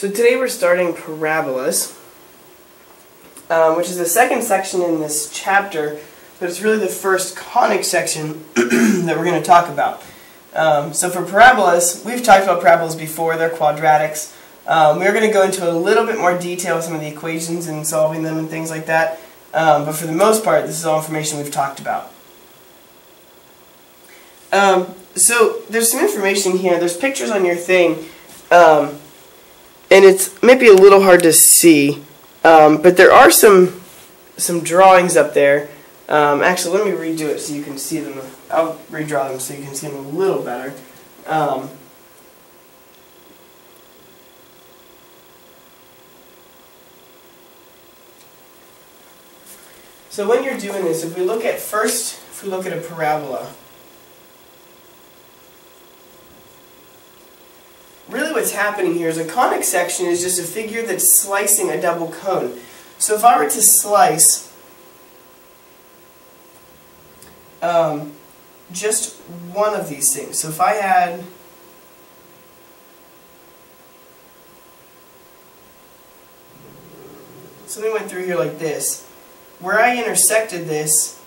So today we're starting parabolas, which is the second section in this chapter, but it's really the first conic section that we're going to talk about. So for parabolas, we've talked about parabolas before, they're quadratics. We're going to go into a little bit more detail with some of the equations and solving them and things like that, but for the most part, this is all information we've talked about. So there's some information here, there's pictures on your thing, and it's maybe a little hard to see, but there are some drawings up there. Actually, let me redo it so you can see them. I'll redraw them so you can see them a little better. So when you're doing this, if we look at a parabola, really what's happening here is a conic section is just a figure that's slicing a double cone. So if I were to slice just one of these things, so if I had something went through here like this, where I intersected this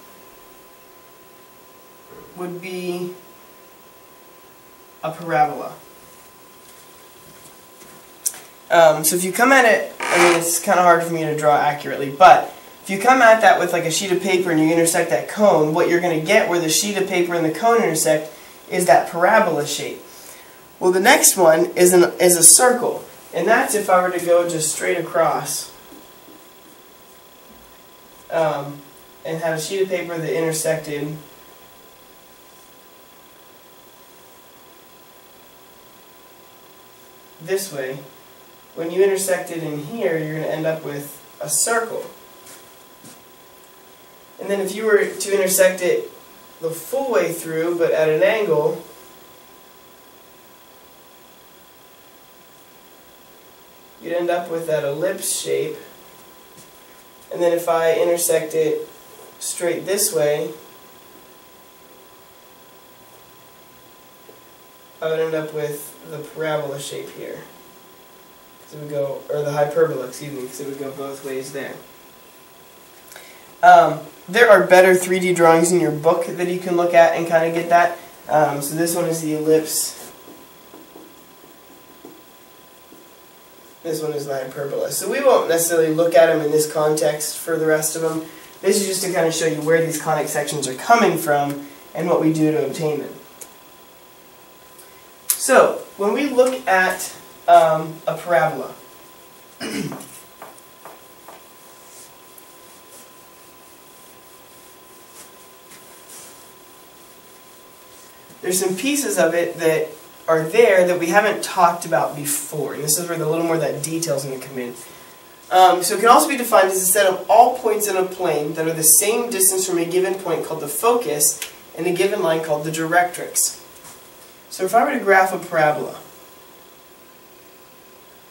would be a parabola. So if you come at it, I mean it's kind of hard for me to draw accurately, but if you come at that with like a sheet of paper and you intersect that cone, what you're going to get where the sheet of paper and the cone intersect is that parabola shape. Well, the next one is a circle, and that's if I were to go just straight across and have a sheet of paper that intersected this way. When you intersect it in here, you're going to end up with a circle. And then if you were to intersect it the full way through, but at an angle, you'd end up with that ellipse shape. And then if I intersect it straight this way, I would end up with the parabola shape here. It would go, or the hyperbola, excuse me, because it would go both ways there. There are better 3D drawings in your book that you can look at and kind of get that. So this one is the ellipse. This one is the hyperbola. So we won't necessarily look at them in this context for the rest of them. This is just to kind of show you where these conic sections are coming from and what we do to obtain them. So when we look at a parabola, there's some pieces of it that are there that we haven't talked about before, and this is where a little more of that detail is going to come in. So it can also be defined as a set of all points in a plane that are the same distance from a given point called the focus and a given line called the directrix. So if I were to graph a parabola,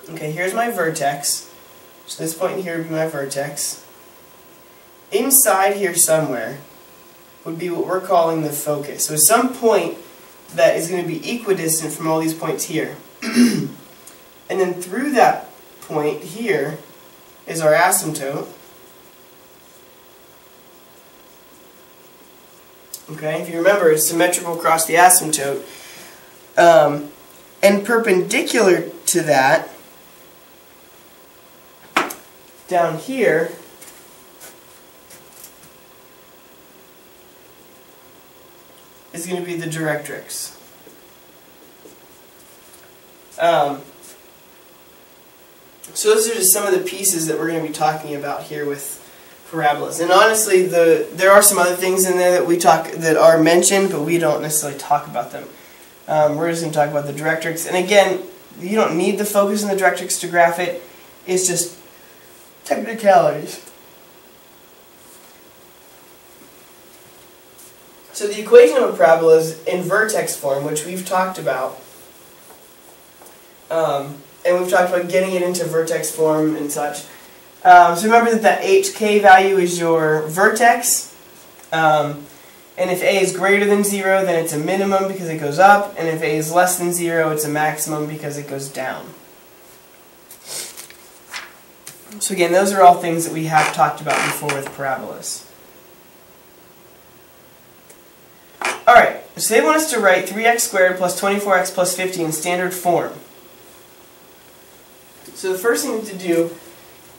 okay, here's my vertex. So this point here would be my vertex. Inside here somewhere would be what we're calling the focus. So some point that is going to be equidistant from all these points here. And then through that point here is our asymptote. Okay, if you remember, it's symmetrical across the asymptote. And perpendicular to that, down here, is going to be the directrix. So those are just some of the pieces that we're going to be talking about here with parabolas. And honestly, there are some other things in there that are mentioned, but we don't necessarily talk about them. We're just going to talk about the directrix. And again, you don't need the focus and the directrix to graph it. It's just technicalities. So the equation of a parabola is in vertex form, which we've talked about. And we've talked about getting it into vertex form and such. So remember that that hk value is your vertex. And if a is greater than 0, then it's a minimum because it goes up. And if a is less than 0, it's a maximum because it goes down. So again, those are all things that we have talked about before with parabolas. Alright, so they want us to write 3x squared plus 24x plus 50 in standard form. So the first thing to do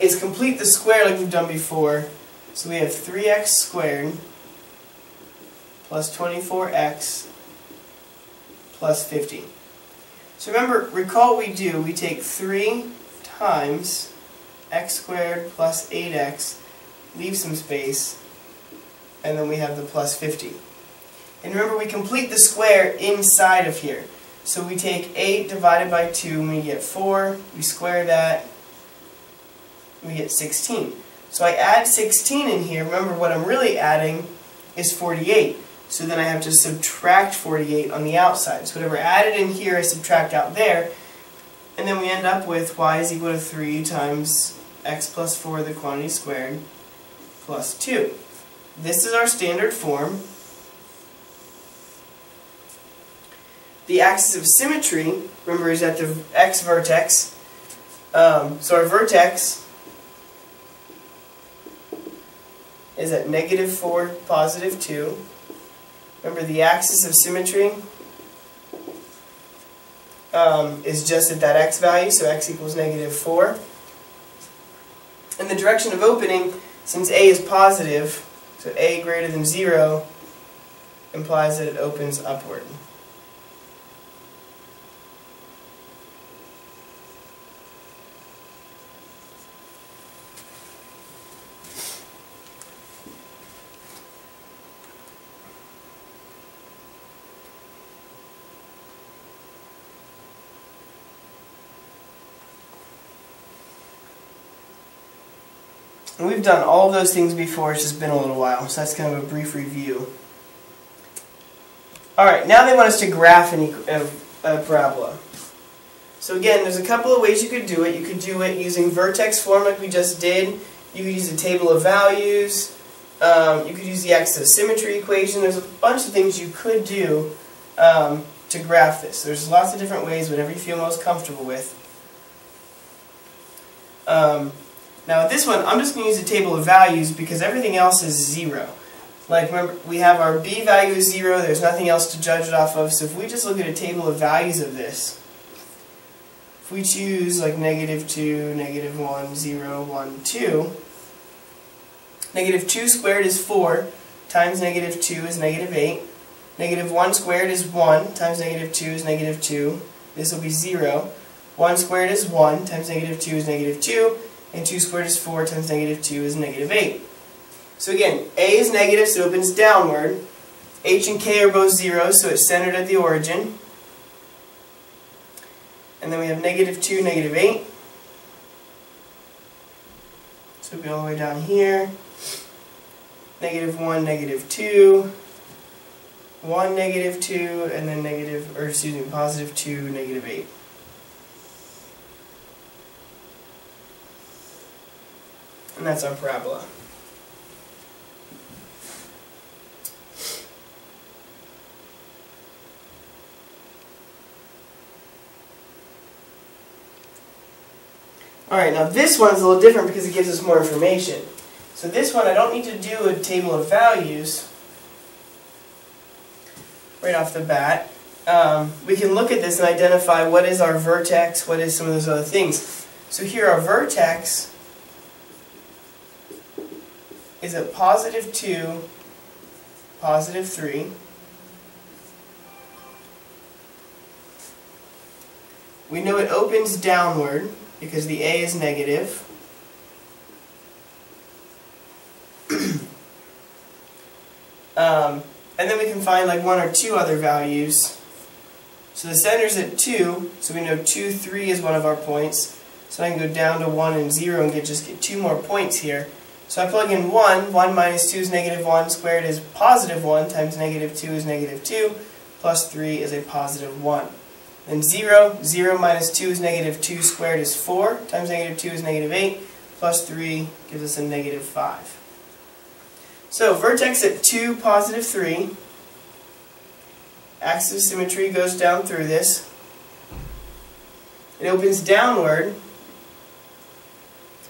is complete the square like we've done before. So we have 3x squared plus 24x plus 50. So remember, recall what we do. We take 3 times x squared plus 8x, leave some space, and then we have the plus 50. And remember, we complete the square inside of here. So we take 8 divided by 2, and we get 4. We square that, we get 16. So I add 16 in here. Remember, what I'm really adding is 48. So then I have to subtract 48 on the outside. So whatever added in here, I subtract out there. And then we end up with y is equal to 3 times x plus 4, the quantity squared, plus 2. This is our standard form. The axis of symmetry, remember, is at the x vertex. So our vertex is at -4, positive 2. Remember, the axis of symmetry is just at that x value, so x equals -4. And the direction of opening, since a is positive, so a greater than 0, implies that it opens upward. And we've done all of those things before, it's just been a little while, so that's kind of a brief review. Alright, now they want us to graph a parabola. So again, there's a couple of ways you could do it. You could do it using vertex form like we just did. You could use a table of values. You could use the axis of symmetry equation. There's a bunch of things you could do to graph this. There's lots of different ways, whatever you feel most comfortable with. Now with this one, I'm just going to use a table of values because everything else is 0. Like, remember, we have our b value is 0, there's nothing else to judge it off of, so if we just look at a table of values of this, if we choose like -2, -1, 0, 1, 2, -2 squared is 4, times -2 is -8, -1 squared is 1, times -2 is -2, this will be 0, 1 squared is 1, times -2 is -2, and 2 squared is 4, times -2 is -8. So again, a is negative, so it opens downward. H and k are both 0, so it's centered at the origin. And then we have -2, -8. So we'll be all the way down here. -1, -2. 1, -2, and then positive 2, -8. And that's our parabola. Alright, now this one is a little different because it gives us more information. So this one, I don't need to do a table of values right off the bat. We can look at this and identify what is our vertex, what is some of those other things. So here our vertex is at positive 2, positive 3. We know it opens downward because the a is negative. And then we can find like 1 or 2 other values. So the center's at 2, so we know 2, 3 is one of our points. So I can go down to 1 and 0 and just get 2 more points here. So I plug in 1, 1 minus 2 is -1, squared is positive 1, times -2 is -2, plus 3 is a positive 1. Then 0, 0 minus 2 is -2, squared is 4, times -2 is -8, plus 3 gives us a -5. So vertex at 2, positive 3, axis of symmetry goes down through this. It opens downward,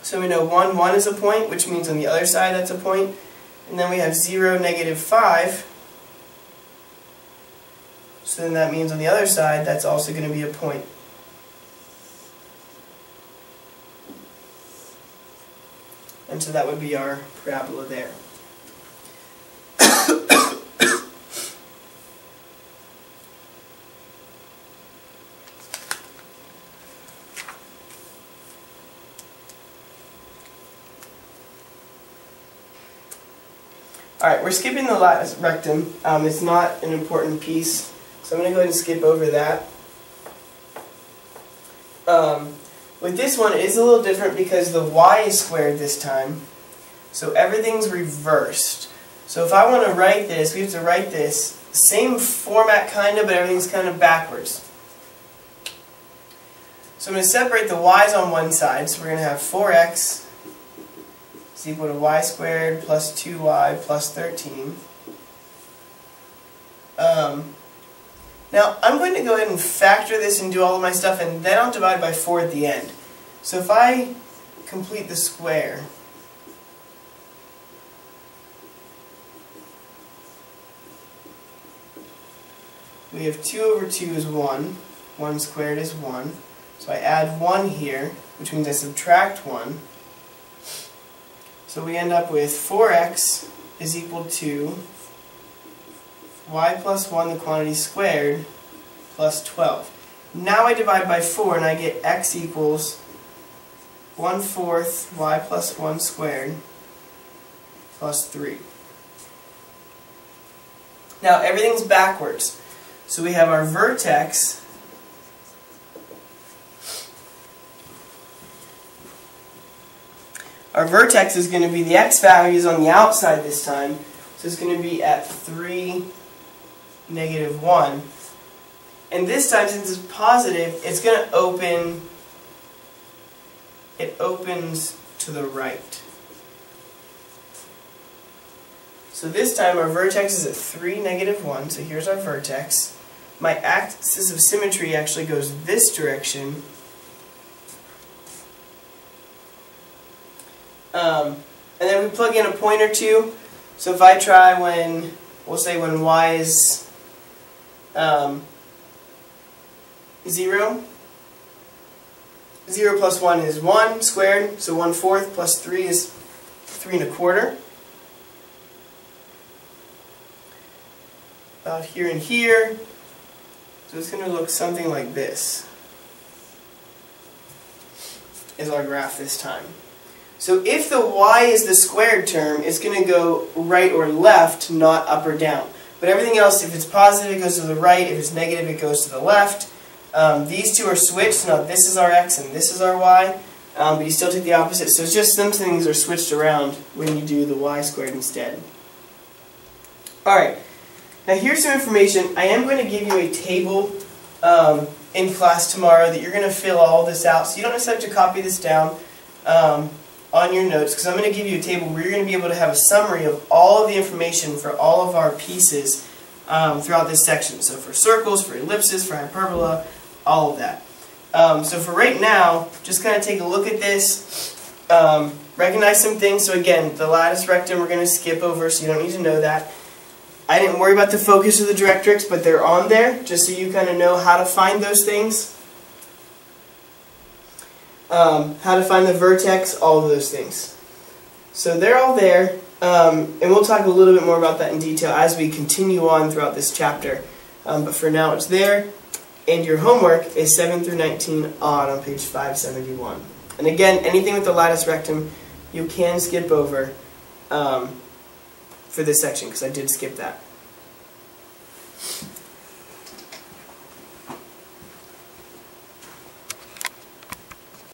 So we know 1, 1 is a point, which means on the other side that's a point. And then we have 0, negative 5. So then that means on the other side that's also going to be a point. And so that would be our parabola there. Alright, we're skipping the latus rectum. It's not an important piece, so I'm going to go ahead and skip over that. With this one, it is a little different because the y is squared this time, so everything's reversed. So if I want to write this, we have to write this, same format kind of, but everything's kind of backwards. So I'm going to separate the y's on one side, so we're going to have 4x is equal to y squared plus 2y plus 13. Now, I'm going to go ahead and factor this and do all of my stuff, and then I'll divide by 4 at the end. So if I complete the square, we have 2 over 2 is 1. 1 squared is 1. So I add 1 here, which means I subtract 1. So we end up with 4x is equal to y plus 1, the quantity squared, plus 12. Now I divide by 4 and I get x equals 1/4 y plus 1 squared plus 3. Now everything's backwards. So we have our vertex is going to be the x values on the outside this time. So it's going to be at 3, negative 1. And this time, since it's positive, it's going to open, it opens to the right. So this time our vertex is at 3, negative 1. So here's our vertex. My axis of symmetry actually goes this direction. And then we plug in a point or two. So if I try when, we'll say when y is 0. 0 plus 1 is 1 squared, so 1/4 plus 3 is 3 1/4. About here and here. So it's going to look something like this, is our graph this time. So if the y is the squared term, it's going to go right or left, not up or down. But everything else, if it's positive, it goes to the right. If it's negative, it goes to the left. These two are switched. So now this is our x and this is our y. But you still take the opposite. So it's just some things are switched around when you do the y squared instead. Alright. Now here's some information. I am going to give you a table in class tomorrow that you're going to fill all this out. So you don't necessarily have to copy this down on your notes, because I'm going to give you a table where you're going to be able to have a summary of all of the information for all of our pieces throughout this section. So for circles, for ellipses, for hyperbola, all of that. So for right now, just kind of take a look at this, recognize some things. So again, the lattice rectum we're going to skip over, so you don't need to know that. I didn't worry about the focus of the directrix, but they're on there, just so you kind of know how to find those things. How to find the vertex, all of those things. So they're all there, and we'll talk a little bit more about that in detail as we continue on throughout this chapter. But for now it's there, and your homework is 7 through 19 on page 571. And again, anything with the lattice rectum you can skip over for this section, because I did skip that.